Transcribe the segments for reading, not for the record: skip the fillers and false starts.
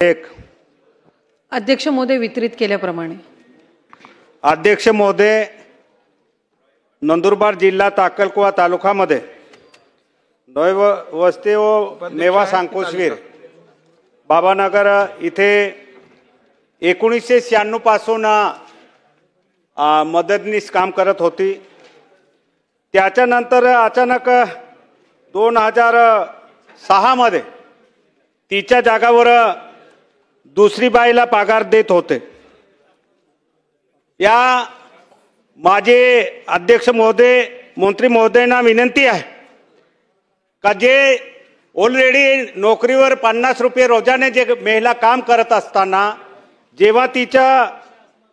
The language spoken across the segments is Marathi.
एक अध्यक्ष महोदय वितरित केल्याप्रमाणे अध्यक्ष महोदय नंदुरबार जिल्हा अक्कलकुवा तालुक्यामध्ये नव वस्ती व मेवा सांकुशवीर बाबानगर इथे 1996 पासून मदतनीस काम करत होती। त्याच्यानंतर अचानक 2006 मध्ये तिच्या जागावर दुसरी बाईला पगार देत होते। या माझे अध्यक्ष महोदय मंत्री महोदयांना विनंती आहे का जे ऑलरेडी नोकरीवर 50 रुपये रोजाने जे महिला काम करत असताना जेव्हा तिच्या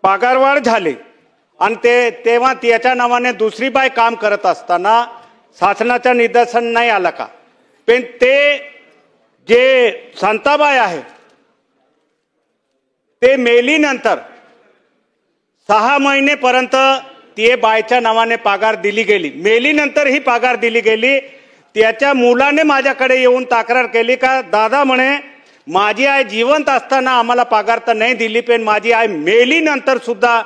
पगारवाढ झाली आणि तेव्हा त्याच्या नावाने दुसरी बाई काम करत असताना शासनाच्या निदर्शन नाही आला का? पण ते जे शांताबाई आहे ते मेलीनंतर 6 महिनेपर्यंत ते बायच्या नावाने पगार दिली गेली। मेलीनंतर ही पगार दिली गेली। त्याच्या मुलाने माझ्याकडे येऊन तक्रार केली का दादा म्हणे माझी आई जिवंत असताना आम्हाला पगार तर नाही दिली, पण माझी आई मेलीनंतर सुद्धा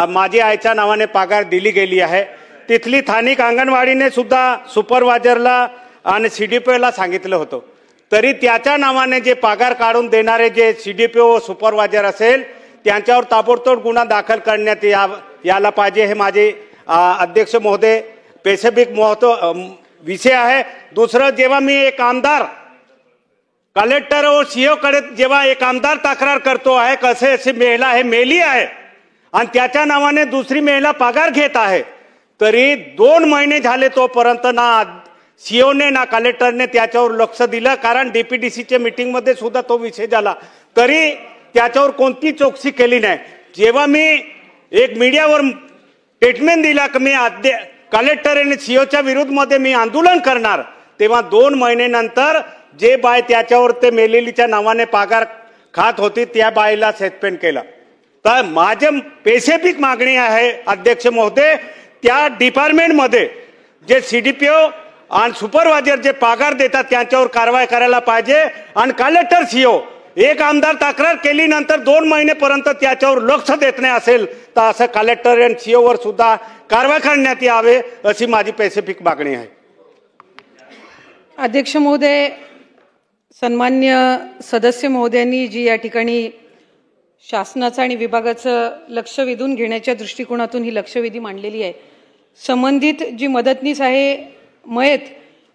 माझी आईच्या नावाने पगार दिली गेली आहे। तिथली स्थानिक अंगणवाडीने सुद्धा सुपरवायझरला आणि सीडीपीओला सांगितलं होतं, तरी त्याच्या नावाने जे पगार काढून देणारे जे सीडीपीओ सुपरवायझर असेल त्यांच्यावर ताबडतोब गुन्हा दाखल करण्यात यायला पाहिजे। हे माझे अध्यक्ष महोदय स्पेसिफिक विषय आहे। दुसरं, जेव्हा मी एक आमदार कलेक्टर व सीओ कडे जेव्हा एक आमदार तक्रार करतो आहे कसे अशी महिला आहे मेली आहे आणि त्याच्या नावाने दुसरी महिला पगार घेत आहे, तरी 2 महिने झाले तोपर्यंत ना सीओने ना कलेक्टरने त्याच्यावर लक्ष दिलं। कारण डीपीडीसीच्या मीटिंग मध्ये सुद्धा तो विषय झाला, तरी त्याच्यावर कोणती चौकशी केली नाही। जेव्हा मी एक मीडियावर स्टेटमेंट दिला की मी कलेक्टर आणि सीओच्या विरुद्धमध्ये मी आंदोलन करणार, तेव्हा 2 महिन्यानंतर जे बाय त्याच्यावर ते मेलेलीच्या नावाने पगार खात होती त्या बाईला सस्पेंड केलं। तर माझे स्पेसिफिक मागणी आहे अध्यक्ष महोदय, त्या डिपार्टमेंट मध्ये जे सीडीपीओ आणि सुपरवायझर जे पगार देतात त्यांच्यावर कारवाई करायला पाहिजे। आणि कलेक्टर सीओ एक आमदार तक्रार केली नंतर 2 महिनेपर्यंत त्याच्यावर लक्ष देत नाही असेल तर असं कलेक्टर आणि सीओ वर सुद्धा कारवाई करण्यात यावे अशी माझी स्पेसिफिक मागणी आहे। अध्यक्ष महोदय, सन्मान्य सदस्य महोदयांनी जी या ठिकाणी शासनाचं आणि विभागाचं लक्ष वेधून घेण्याच्या दृष्टिकोनातून ही लक्षवेधी मांडलेली आहे। संबंधित जी मदतनीस आहे मयत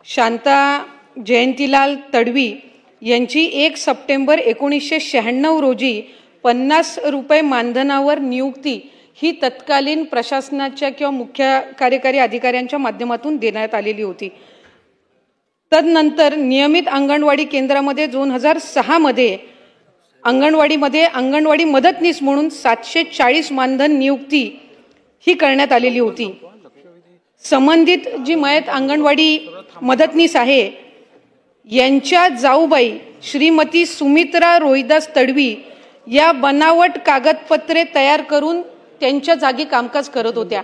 शांता जयंतीलाल तडवी यांची 1 सप्टेंबर 1996 रोजी 50 रुपये मानधनावर नियुक्ती ही तत्कालीन प्रशासनाच्या किंवा मुख्य कार्यकारी अधिकाऱ्यांच्या माध्यमातून देण्यात आलेली होती। तदनंतर नियमित अंगणवाडी केंद्रामध्ये 2006 मध्ये अंगणवाडी मदतनीस म्हणून 740 मानधन नियुक्ती ही करण्यात आलेली होती। संबंधित जी मयत अंगणवाडी मदतनीस आहे यांच्या जाऊबाई श्रीमती सुमित्रा रोहिदास तडवी या बनावट कागदपत्रे तयार करून त्यांच्या जागी कामकाज करत होत्या।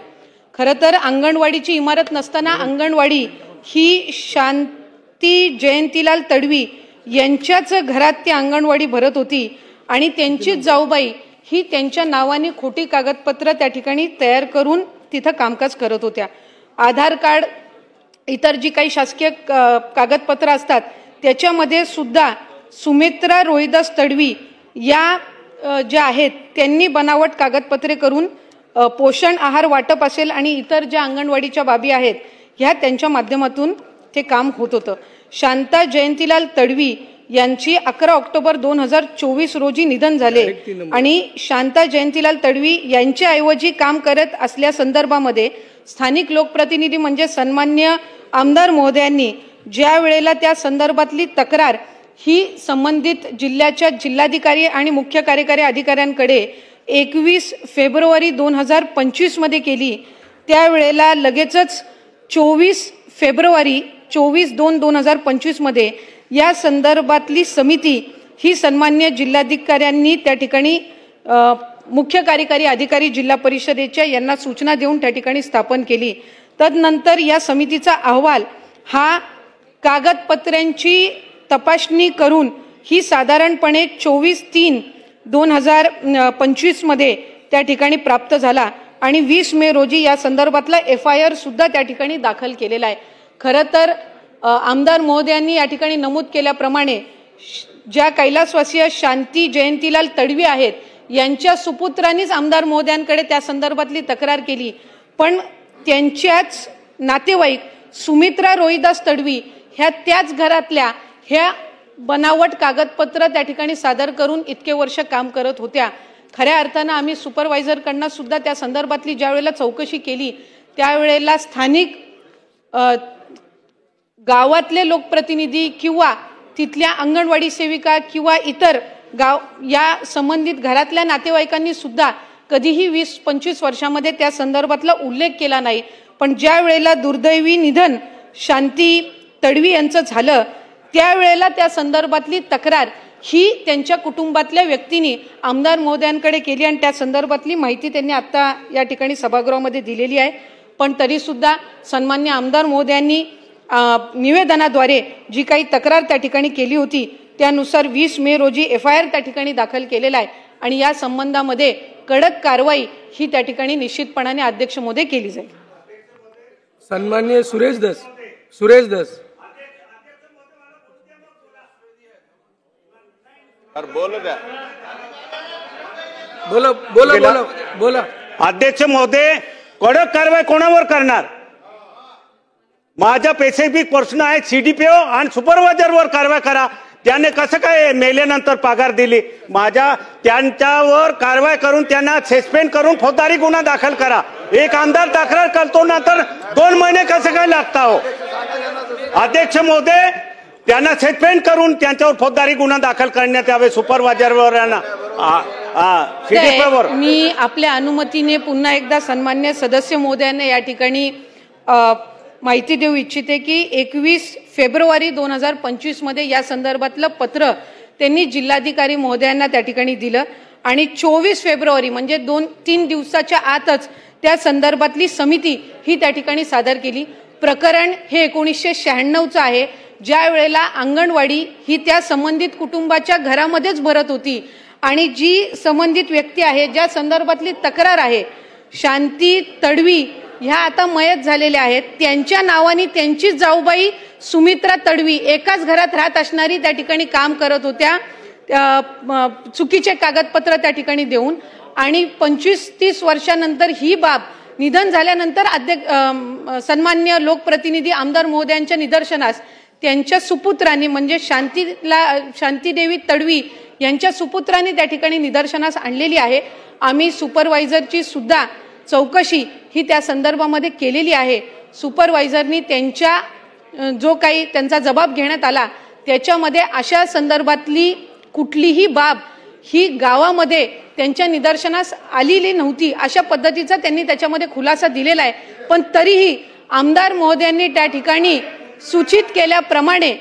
खरं तर अंगणवाडीची इमारत नसताना अंगणवाडी ही शांती जयंतीलाल तडवी यांच्याच घरात ती अंगणवाडी भरत होती आणि त्यांची जाऊबाई ही त्यांच्या नावाने खोटी कागदपत्र त्या ठिकाणी तयार करून तिथं कामकाज करत होत्या। आधार कार्ड इतर जी काही शासकीय कागदपत्र असतात त्याच्यामध्ये सुद्धा सुमित्रा रोहिदास तडवी या ज्या आहेत त्यांनी बनावट कागदपत्रे करून पोषण आहार वाटप असेल आणि इतर ज्या अंगणवाडीच्या बाबी आहेत ह्या त्यांच्या माध्यमातून ते काम होत होतं। शांता जयंतीलाल तडवी यांची 11 ऑक्टोबर 2024 रोजी निधन झाले आणि शांता जयंतीलाल तडवी यांच्या ऐवजी काम करत असल्या संदर्भामध्ये स्थानिक लोकप्रतिनिधी म्हणजे सन्मान्य आमदार महोदयांनी ज्या वेळेला त्या संदर्भातली तक्रार ही संबंधित जिल्ह्याच्या जिल्हाधिकारी आणि मुख्य कार्यकारी अधिकाऱ्यांकडे 21 फेब्रुवारी 2025 मध्ये केली, त्यावेळेला लगेचच 24 फेब्रुवारी 24/2/2025 मध्ये या संदर्भातली समिती ही सन्मान्य जिल्हाधिकाऱ्यांनी त्या ठिकाणी मुख्य कार्यकारी अधिकारी जिल्हा परिषदेच्या यांना सूचना देऊन त्या ठिकाणी स्थापन केली। तदनंतर या समितीचा अहवाल हा कागदपत्रांची तपासणी करून ही साधारणपणे 24/3/2025 मध्ये त्या ठिकाणी प्राप्त झाला आणि 20 मे रोजी या संदर्भातला FIR सुद्धा त्या ठिकाणी दाखल केलेला आहे। खरं तर आमदार महोदयांनी या ठिकाणी नमूद केल्याप्रमाणे ज्या कैलासवासीय शांती जयंतीलाल तडवी आहेत यांच्या सुपुत्रांनीच आमदार महोदयांकडे त्या संदर्भातली तक्रार केली, पण त्यांच्याच नातेवाईक सुमित्रा रोहिदास तडवी ह्या त्याच घरातल्या ह्या बनावट कागदपत्र त्या ठिकाणी सादर करून इतके वर्ष काम करत होत्या। खऱ्या अर्थानं आम्ही सुपरवायझरकडनं सुद्धा त्या संदर्भातली ज्या वेळेला चौकशी केली त्यावेळेला स्थानिक गावातले लोकप्रतिनिधी किंवा तिथल्या अंगणवाडी सेविका किंवा इतर गाव या संबंधित घरातल्या नातेवाईकांनी सुद्धा कधीही 20-25 वर्षामध्ये त्या संदर्भातला उल्लेख केला नाही। पण ज्या वेळेला दुर्दैवी निधन शांती तडवी यांचं झालं त्यावेळेला त्या संदर्भातली तक्रार ही त्यांच्या कुटुंबातल्या व्यक्तींनी आमदार महोदयांकडे केली आणि त्या संदर्भातली माहिती त्यांनी आता या ठिकाणी सभागृहामध्ये दिलेली आहे। पण तरी सुद्धा सन्मान्य आमदार महोदयांनी निवेदनाद्वारे जी काही तक्रार त्या ठिकाणी केली होती त्यानुसार 20 मे रोजी FIR त्या ठिकाणी दाखल केलेला आहे आणि या संबंधामध्ये कडक कारवाई ही त्या ठिकाणी निश्चितपणाने अध्यक्ष महोदय केली जाईल। सन्माननीय सुरेश धस बोला। अध्यक्ष महोदय, कडक कारवाई कोणावर करणार? माझा स्पेसिफिक प्रश्न आहे, CDPO आणि सुपरवायझरवर कारवाई करा। त्याने कसं काय मेल्यानंतर पगार दिली? त्यांच्यावर कारवाई करून त्यांना सस्पेंड करून फौजदारी गुन्हा दाखल करा। एक आमदार तक्रार करतो नंतर 2 महिने कसं काय लागता हो? अध्यक्ष महोदय, त्यांना सस्पेंड करून त्यांच्यावर फौजदारी गुन्हा दाखल करण्यात यावे सुपरवायझरवर CDPOवर। मी आपल्या अनुमतीने पुन्हा एकदा सन्मान्य सदस्य महोदयांना या ठिकाणी माहिती देऊ इच्छिते की 21 फेब्रुवारी 2025 मध्ये या संदर्भातलं पत्र त्यांनी जिल्हाधिकारी महोदयांना त्या ठिकाणी दिलं आणि 24 फेब्रुवारी म्हणजे 2-3 दिवसाच्या आतच त्या संदर्भातली समिती ही त्या ठिकाणी सादर केली। प्रकरण हे 1996चं आहे, ज्या वेळेला अंगणवाडी ही त्या संबंधित कुटुंबाच्या घरामध्येच भरत होती आणि जी संबंधित व्यक्ती आहे ज्या संदर्भातली तक्रार आहे शांती तडवी ह्या आता मयत झालेल्या आहेत, त्यांच्या नावाने त्यांची जाऊबाई सुमित्रा तडवी एकाच घरात राहत असणारी त्या ठिकाणी काम करत होत्या, चुकीचे कागदपत्र त्या ठिकाणी देऊन आणि 25-30 वर्षानंतर ही बाब निधन झाल्यानंतर सन्मान्य लोकप्रतिनिधी आमदार महोदयांच्या निदर्शनास त्यांच्या सुपुत्रांनी म्हणजे शांतीदेवी तडवी यांच्या सुपुत्रांनी त्या ठिकाणी निदर्शनास आणलेली आहे। आम्ही सुपरवायझरची सुद्धा चौकशी ही त्या संदर्भामध्ये केलेली आहे। सुपरवायझरनी त्यांच्या जो काही त्यांचा जबाब घेण्यात आला त्याच्यामध्ये अशा संदर्भातली कुठलीही बाब ही गावामध्ये त्यांच्या निदर्शनास आलेली नव्हती अशा पद्धतीचा त्यांनी त्याच्यामध्ये खुलासा दिलेला आहे। पण तरीही आमदार महोदयांनी त्या ठिकाणी सूचित केल्याप्रमाणे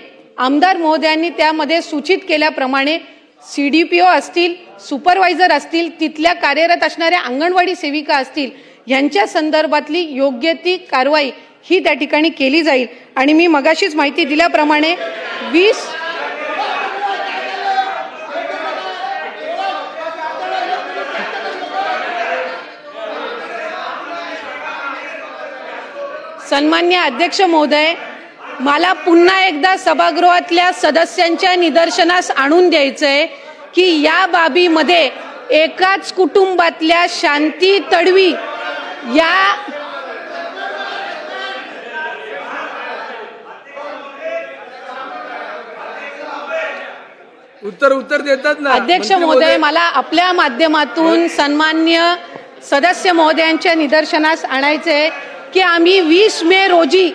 त्यामध्ये सूचित केल्याप्रमाणे CDPO असतील, सुपरवायझर असतील, तिथल्या कार्यरत असणाऱ्या अंगणवाडी सेविका असतील यांच्या संदर्भातली योग्य ती कारवाई ही त्या ठिकाणी केली जाईल। आणि मी मगाशीच माहिती दिल्याप्रमाणे 20 सन्मान्य अध्यक्ष महोदय, मला पुन्हा एकदा सभागृहातल्या सदस्यांच्या निदर्शनास आणून द्यायचंय की या बाबीमध्ये एकाच कुटुंबातल्या शांती तडवी या उत्तर देतात ना अध्यक्ष महोदय, मला आपल्या माध्यमातून सन्मान्य सदस्य महोदयांच्या निदर्शनास आणायचे की आम्ही 20 मे रोजी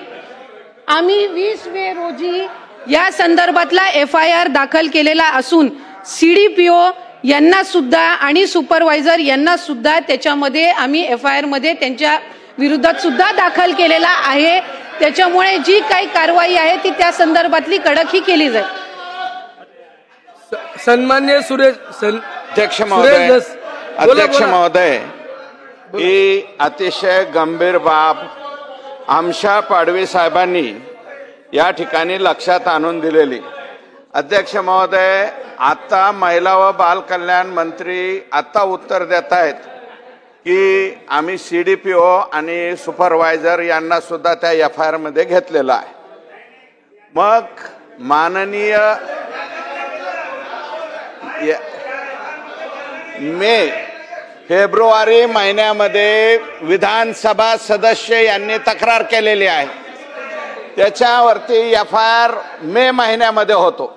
या संदर्भातला FIR दाखल केलेला असून CDPO यांना सुद्धा आणि सुपरवायझर यांना सुद्धा त्याच्यामध्ये आम्ही FIR मध्ये त्यांच्या विरोधात सुद्धा दाखल केलेला आहे। त्याच्यामुळे जी काही कारवाई आहे ती त्या संदर्भातली कडक ही केली जाईल। सन्मान्य अध्यक्ष महोदय, ही अतिशय गंभीर बाब आमच्या पाडवी साहेबांनी या ठिकाणी लक्षात आणून दिलेली अध्यक्ष महोदय, आता महिला व बाल कल्याण मंत्री आता उत्तर देत आहेत की आम्ही CDPO आणि सुपरवायझर यांना सुद्धा त्या FIR मध्ये घेतलेला आहे. मग माननीय फेब्रुवारी महिन्यामध्ये विधानसभा सदस्य यांनी तक्रार केलेली आहे. त्याच्यावरती FIR मे महिन्यामध्ये होतो.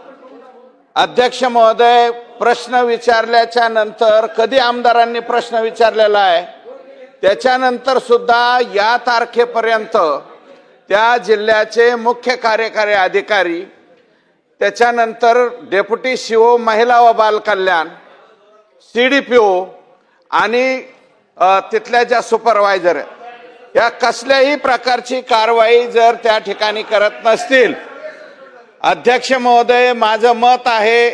अध्यक्ष महोदय, प्रश्न विचारल्याच्या नंतर कधी आमदारांनी प्रश्न विचारलेला आहे त्याच्यानंतर सुद्धा या तारखेपर्यंत त्या जिल्ह्याचे मुख्य कार्यकारी अधिकारी, त्याच्यानंतर डेप्युटी CO महिला व बाल कल्याण, CDPO आणि तिथल्या ज्या सुपरवायझर आहेत या कसल्याही प्रकारची कारवाई जर त्या ठिकाणी करत नसतील, अध्यक्ष महोदय, माझं मत आहे,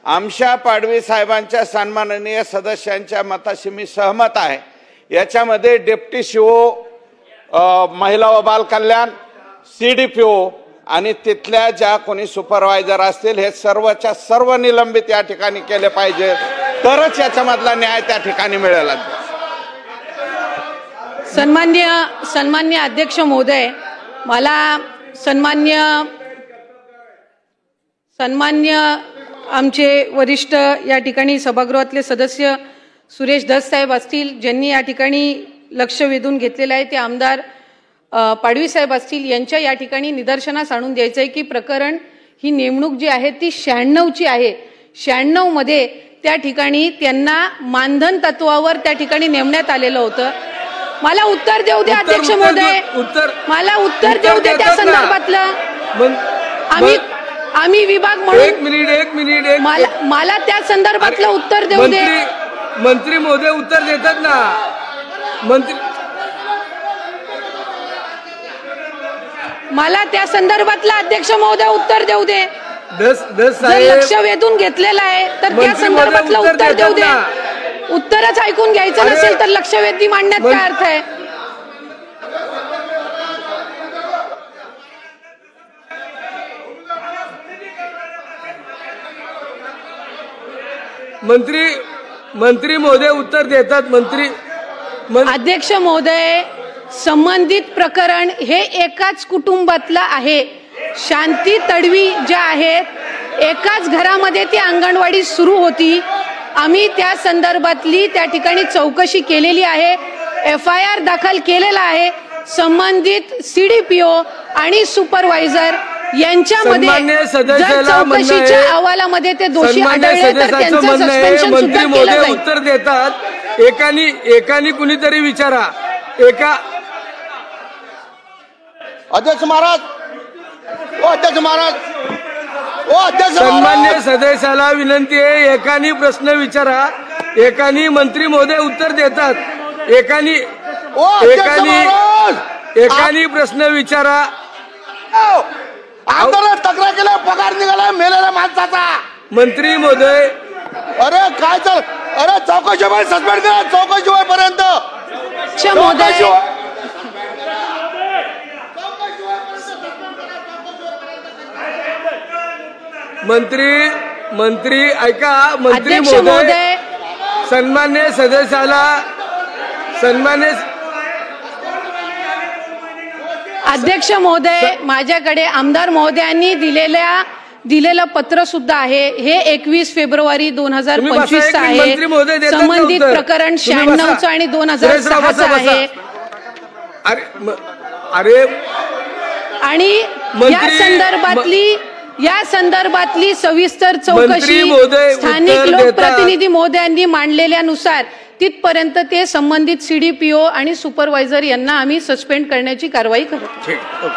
आमशा पाडवी साहेबांच्या सन्माननीय सदस्यांच्या मताशी मी सहमत आहे. याच्यामध्ये डेप्युटी CO महिला व बाल कल्याण, CDPO आणि तिथल्या ज्या कोणी सुपरवायझर असतील हे सर्वच्या सर्व निलंबित या ठिकाणी केले पाहिजे, तरच याच्यामधला न्याय त्या ठिकाणी मिळेल. सन्मान्य अध्यक्ष महोदय, मला सन्मान्य आमचे वरिष्ठ या ठिकाणी सभागृहातले सदस्य सुरेश धस साहेब असतील, ज्यांनी या ठिकाणी लक्ष वेधून घेतलेलं आहे, ते आमदार पाडवी साहेब असतील, यांच्या या ठिकाणी निदर्शनास आणून द्यायचं आहे की प्रकरण ही नेमणूक जी आहे ती 96ची आहे. 96 मध्ये त्या ठिकाणी त्यांना मानधन तत्वावर त्या ठिकाणी नेमण्यात आलेलं होतं. मला उत्तर देऊ द्या अध्यक्ष महोदय, मला उत्तर देऊ द्या त्या संदर्भातलं. आम्ही विभाग म्हणून एक मिनिट मला त्या संदर्भातलं उत्तर देऊ दे. मंत्री महोदय उत्तर देतात ना. मला त्या संदर्भातलं अध्यक्ष महोदय उत्तर देऊ दे. जर लक्ष वेधून घेतलेलं आहे तर त्या संदर्भातलं उत्तर देऊ दे. उत्तरच ऐकून घ्यायचं नसेल तर लक्षवेधी मांडण्यात काय अर्थ आहे? मंत्री महोदय उत्तर देतात. अध्यक्ष महोदय, संबंधित प्रकरण हे एकाच कुटुंबातलं आहे. शांती तडवी ज्या आहेत एकाच घरामध्ये ती अंगणवाडी सुरू होती. आम्ही त्या संदर्भातली त्या ठिकाणी चौकशी केलेली आहे, FIR दाखल केलेला आहे. संबंधित CDPO आणि सुपरवायझर यांच्यामध्ये जर चौकशीच्या अहवालामध्ये ते दोषी आढळले तर त्यांचं सस्पेन्शन सुद्धा केलं जाईल. उत्तर देतात. एकानी कुणीतरी विचारा. अध्यक्ष महाराज, सन्मान्य सदस्याला विनंती आहे, एकानी प्रश्न विचारा, एकानी मंत्री महोदय उत्तर देतात. एकानी प्रश्न विचारा. आमदार तक्रार केला, पगार निघाला मेलेल्या माणसाचा. मंत्री महोदय, अरे काय चाल, अरे चौकशी सस्पेंड करा, चौकशी होईपर्यंत. मंत्री ऐका. मंत्री महोदय, सन्मान्य सदस्याला अध्यक्ष महोदय, माझ्याकडे आमदार महोदयांनी दिलेलं पत्र सुद्धा आहे. हे 21 फेब्रुवारी 2025 आहे. संबंधित प्रकरण 96चं आणि 2006चं आहे. आणि या संदर्भातली सविस्तर चौकशी स्थानिक लोकप्रतिनिधी महोदयांनी मांडलेल्यानुसार तिथपर्यंत ते संबंधित CDPO आणि सुपरवायझर यांना आम्ही सस्पेंड करण्याची कारवाई करतो.